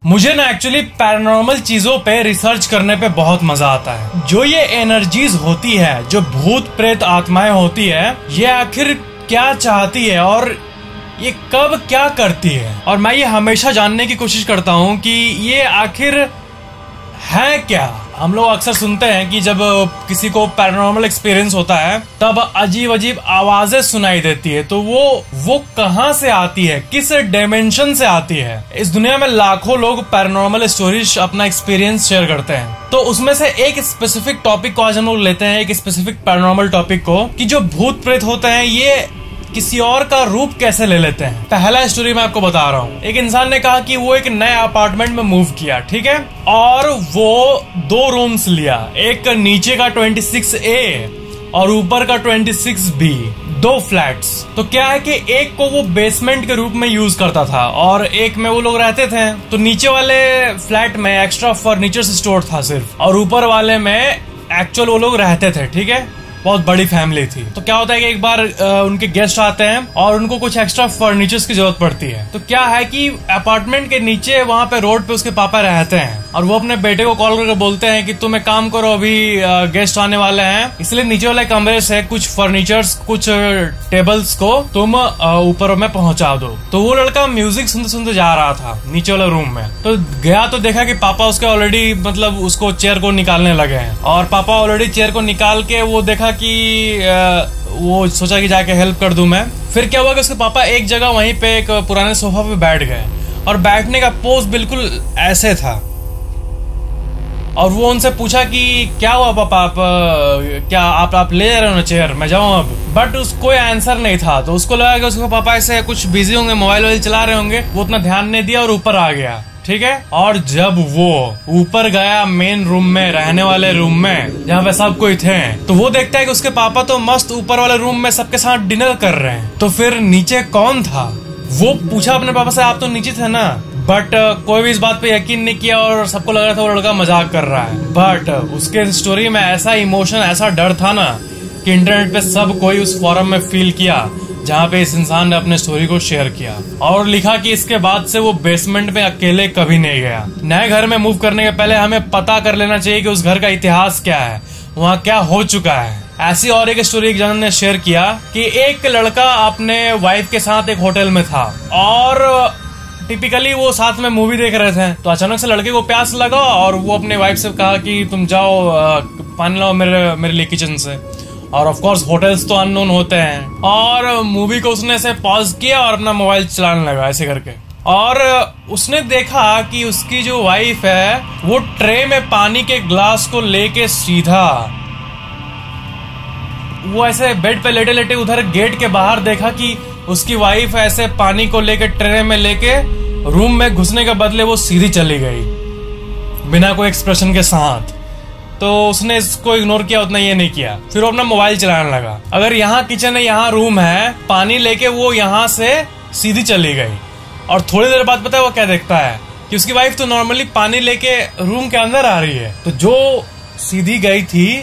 मुझे ना actually paranormal चीजों पे रिसर्च करने पे बहुत मजा आता है। जो ये एनर्जीज होती है, जो भूत प्रेत आत्माएं होती है, ये आखिर क्या चाहती है और ये कब क्या करती है। और मैं ये हमेशा जानने की कोशिश करता हूँ कि ये आखिर है क्या। हम लोग अक्सर सुनते हैं कि जब किसी को पैरानॉर्मल एक्सपीरियंस होता है तब अजीब अजीब आवाजें सुनाई देती है। तो वो कहां से आती है, किस डायमेंशन से आती है। इस दुनिया में लाखों लोग पैरानॉर्मल स्टोरीज अपना एक्सपीरियंस शेयर करते हैं। तो उसमें से एक स्पेसिफिक टॉपिक को आज हम लोग लेते हैं, एक स्पेसिफिक पैरानॉर्मल टॉपिक को, कि जो भूत प्रेत होते हैं ये किसी और का रूप कैसे ले लेते हैं। पहला स्टोरी मैं आपको बता रहा हूँ। एक इंसान ने कहा कि वो एक नए अपार्टमेंट में मूव किया, ठीक है, और वो 2 रूम्स लिया, एक नीचे का 26A और ऊपर का 26B, 2 फ्लैट्स। तो क्या है कि एक को वो बेसमेंट के रूप में यूज करता था और एक में वो लोग रहते थे। तो नीचे वाले फ्लैट में एक्स्ट्रा फर्नीचर स्टोर था सिर्फ, और ऊपर वाले में एक्चुअल वो लोग रहते थे, ठीक है। बहुत बड़ी फैमिली थी। तो क्या होता है कि एक बार उनके गेस्ट आते हैं और उनको कुछ एक्स्ट्रा फर्नीचर्स की जरूरत पड़ती है। तो क्या है कि अपार्टमेंट के नीचे वहां पे रोड पे उसके पापा रहते हैं और वो अपने बेटे को कॉल करके बोलते हैं कि तुम एक काम करो, अभी गेस्ट आने वाले हैं, इसलिए नीचे वाले कमरे से कुछ फर्नीचर्स, कुछ टेबल्स को तुम ऊपर में पहुंचा दो। तो वो लड़का म्यूजिक सुनते सुनते जा रहा था नीचे वाले रूम में। तो गया तो देखा कि पापा उसके ऑलरेडी मतलब उसको चेयर को निकालने लगे हैं, और पापा ऑलरेडी चेयर को निकाल के वो देखा कि वो सोचा कि जाके हेल्प कर दूं मैं। फिर क्या हुआ कि उसके पापा एक जगह वहीं पे एक पुराने सोफा पे बैठ गए और बैठने का पोज बिल्कुल ऐसे था। और वो उनसे पूछा कि क्या हुआ पापा, आप ले जा रहे हो ना चेयर, मैं जाऊं अब। बट उसको कोई आंसर नहीं था। तो उसको लगा कि उसके पापा ऐसे कुछ बिजी होंगे, मोबाइल चला रहे होंगे, वो उतना ध्यान नहीं दिया और ऊपर आ गया, ठीक है। और जब वो ऊपर गया मेन रूम में, रहने वाले रूम में जहाँ पे सब कोई थे, तो वो देखता है कि उसके पापा तो मस्त ऊपर वाले रूम में सबके साथ डिनर कर रहे हैं। तो फिर नीचे कौन था? वो पूछा अपने पापा से, आप तो नीचे थे ना। बट कोई भी इस बात पे यकीन नहीं किया और सबको लग रहा था वो लड़का मजाक कर रहा है। बट उसके स्टोरी में ऐसा इमोशन, ऐसा डर था ना कि इंटरनेट पे सब कोई उस फोरम में फील किया जहाँ पे इस इंसान ने अपने स्टोरी को शेयर किया और लिखा कि इसके बाद से वो बेसमेंट में अकेले कभी नहीं गया। नए घर में मूव करने के पहले हमें पता कर लेना चाहिए कि उस घर का इतिहास क्या है, वहाँ क्या हो चुका है। ऐसी और एक स्टोरी एक जन ने शेयर किया कि एक लड़का अपने वाइफ के साथ एक होटल में था और टिपिकली वो साथ में मूवी देख रहे थे। तो अचानक से लड़के को प्यास लगा और वो अपने वाइफ से कहा कि तुम जाओ पानी लाओ मेरे लिए किचन से। और ऑफ कोर्स होटल्स तो अननोन होते हैं। और मूवी को उसने ऐसे पॉज किया और अपना मोबाइल चलाने लगा ऐसे करके। और उसने देखा कि उसकी जो वाइफ है वो ट्रे में पानी के ग्लास को लेके सीधा वो ऐसे बेड पे लेटे लेटे उधर गेट के बाहर देखा कि उसकी वाइफ ऐसे पानी को लेके ट्रे में लेके रूम में घुसने के बदले वो सीधी चली गई बिना कोई एक्सप्रेशन के साथ। तो उसने इसको इग्नोर किया, उतना ये नहीं किया। फिर वो अपना मोबाइल चलाने लगा। अगर यहाँ किचन है, यहाँ रूम है, पानी लेके वो यहाँ से सीधी चली गई। और थोड़ी देर बाद पता है वो क्या देखता है कि उसकी वाइफ तो नॉर्मली पानी लेके रूम के अंदर आ रही है। तो जो सीधी गई थी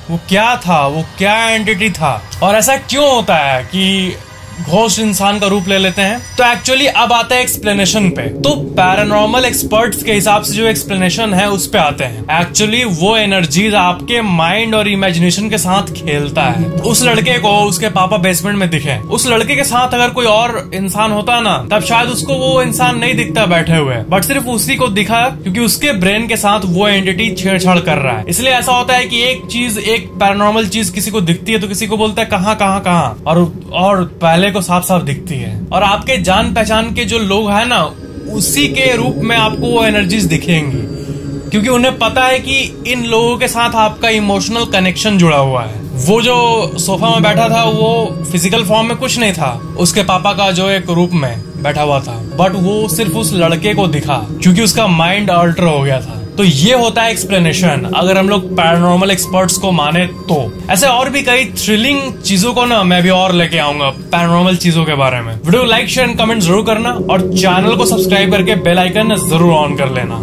वो क्या था, वो क्या एंटिटी था, और ऐसा क्यों होता है कि घोस्ट इंसान का रूप ले लेते हैं। तो एक्चुअली अब आता है एक्सप्लेनेशन पे। तो पैरानॉर्मल एक्सपर्ट्स के हिसाब से जो एक्सप्लेनेशन है उस पे आते हैं। एक्चुअली वो एनर्जीज आपके माइंड और इमेजिनेशन के साथ खेलता है। उस लड़के को उसके पापा बेसमेंट में दिखे, उस लड़के के साथ अगर कोई और इंसान होता ना तब शायद उसको वो इंसान नहीं दिखता बैठे हुए, बट सिर्फ उसी को दिखा क्योंकि उसके ब्रेन के साथ वो एंटिटी छेड़छाड़ कर रहा है। इसलिए ऐसा होता है कि एक चीज, एक पैरानॉर्मल चीज किसी को दिखती है तो किसी को बोलता है कहाँ कहाँ कहाँ, और पहले को साफ साफ दिखती है। और आपके जान पहचान के जो लोग हैं ना उसी के रूप में आपको वो एनर्जीज दिखेंगी, क्योंकि उन्हें पता है कि इन लोगों के साथ आपका इमोशनल कनेक्शन जुड़ा हुआ है। वो जो सोफा में बैठा था वो फिजिकल फॉर्म में कुछ नहीं था, उसके पापा का जो एक रूप में बैठा हुआ था, बट वो सिर्फ उस लड़के को दिखा क्योंकि उसका माइंड अल्टर हो गया था। तो ये होता है एक्सप्लेनेशन अगर हम लोग पैरानॉर्मल एक्सपर्ट्स को माने तो। ऐसे और भी कई थ्रिलिंग चीजों को ना मैं भी और लेके आऊंगा पैरानॉर्मल चीजों के बारे में। वीडियो लाइक शेयर कमेंट जरूर करना और चैनल को सब्सक्राइब करके बेल आइकन जरूर ऑन कर लेना।